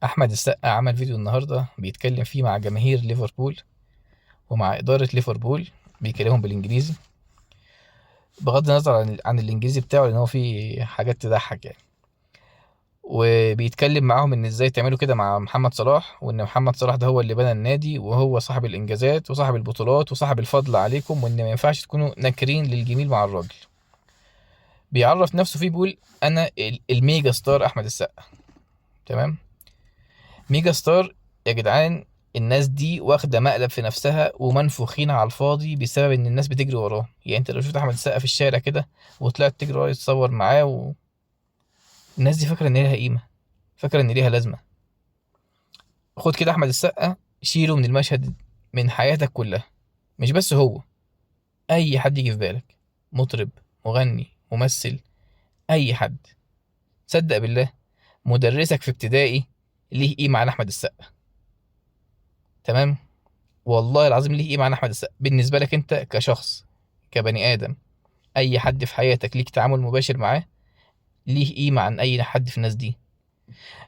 احمد السقا عمل فيديو النهارده بيتكلم فيه مع جماهير ليفربول ومع اداره ليفربول. بيكلمهم بالانجليزي، بغض النظر عن الانجليزي بتاعه، لان هو فيه حاجات تضحك يعني. وبيتكلم معاهم ان ازاي تعملوا كده مع محمد صلاح، وان محمد صلاح ده هو اللي بنى النادي، وهو صاحب الانجازات وصاحب البطولات وصاحب الفضل عليكم، وان ما ينفعش تكونوا ناكرين للجميل مع الراجل. بيعرف نفسه فيه، بيقول انا الميجا ستار احمد السقا. تمام. ميجا ستار يا جدعان. الناس دي واخده مقلب في نفسها ومنفوخين على الفاضي بسبب ان الناس بتجري وراه. يعني انت لو شفت احمد السقا في الشارع كده وطلعت تجري وراه تتصور معاه الناس دي فاكره ان ليها قيمه، فاكره ان ليها لازمه. خد كده احمد السقا، شيله من المشهد، من حياتك كلها. مش بس هو، اي حد يجي في بالك، مطرب، مغني، ممثل، اي حد، صدق بالله مدرسك في ابتدائي ليه قيمه عن احمد السقا. تمام. والله العظيم ليه قيمة عن أحمد السقا بالنسبة لك أنت كشخص، كبني آدم. أي حد في حياتك ليك تعامل مباشر معاه ليه قيمة عن أي حد في الناس دي.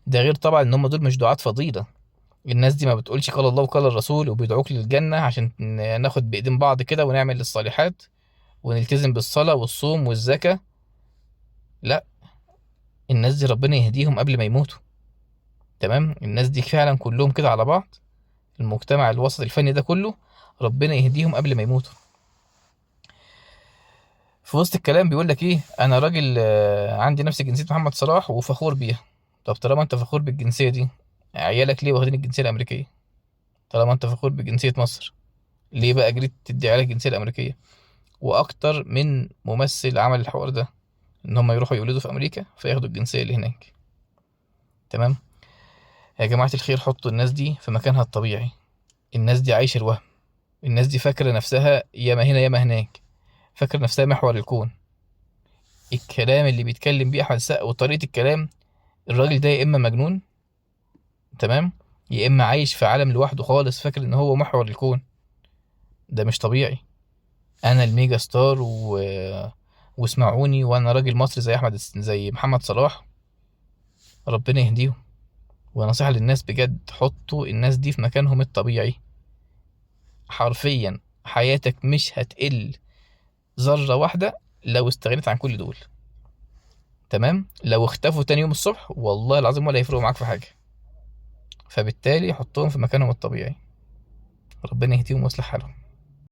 ده غير طبعا إن هم دول مش دعاة فضيلة. الناس دي ما بتقولش قال الله وقال الرسول وبيدعوك للجنة عشان ناخد بإيدين بعض كده ونعمل الصالحات ونلتزم بالصلاة والصوم والزكاة. لا، الناس دي ربنا يهديهم قبل ما يموتوا. تمام. الناس دي فعلا كلهم كده على بعض، المجتمع الوسط الفني ده كله، ربنا يهديهم قبل ما يموتوا. في وسط الكلام بيقول لك ايه، انا راجل عندي نفس جنسية محمد صلاح وفخور بيها. طب طالما انت فخور بالجنسية دي، عيالك ليه واخدين الجنسية الأمريكية؟ طالما انت فخور بجنسية مصر، ليه بقى جريت تدي عيالك الجنسية الأمريكية؟ وأكتر من ممثل عمل الحوار ده، إن هم يروحوا يولدوا في أمريكا فياخدوا الجنسية اللي هناك. تمام. يا جماعة الخير، حطوا الناس دي في مكانها الطبيعي. الناس دي عايشة الوهم. الناس دي فاكرة نفسها ياما هنا ياما هناك، فاكرة نفسها محور الكون. الكلام اللي بيتكلم بيه أحمد السقا وطريقة الكلام، الراجل ده يا اما مجنون، تمام، يا اما عايش في عالم لوحده خالص فاكر ان هو محور الكون. ده مش طبيعي. انا الميجا ستار واسمعوني، وانا راجل مصري زي زي محمد صلاح. ربنا يهديهم. ونصيحة للناس بجد، حطوا الناس دي في مكانهم الطبيعي. حرفيا حياتك مش هتقل ذرة واحدة لو استغنيت عن كل دول. تمام. لو اختفوا تاني يوم الصبح والله العظيم ولا هيفرقوا معاك في حاجة. فبالتالي حطهم في مكانهم الطبيعي. ربنا يهديهم ويصلح حالهم.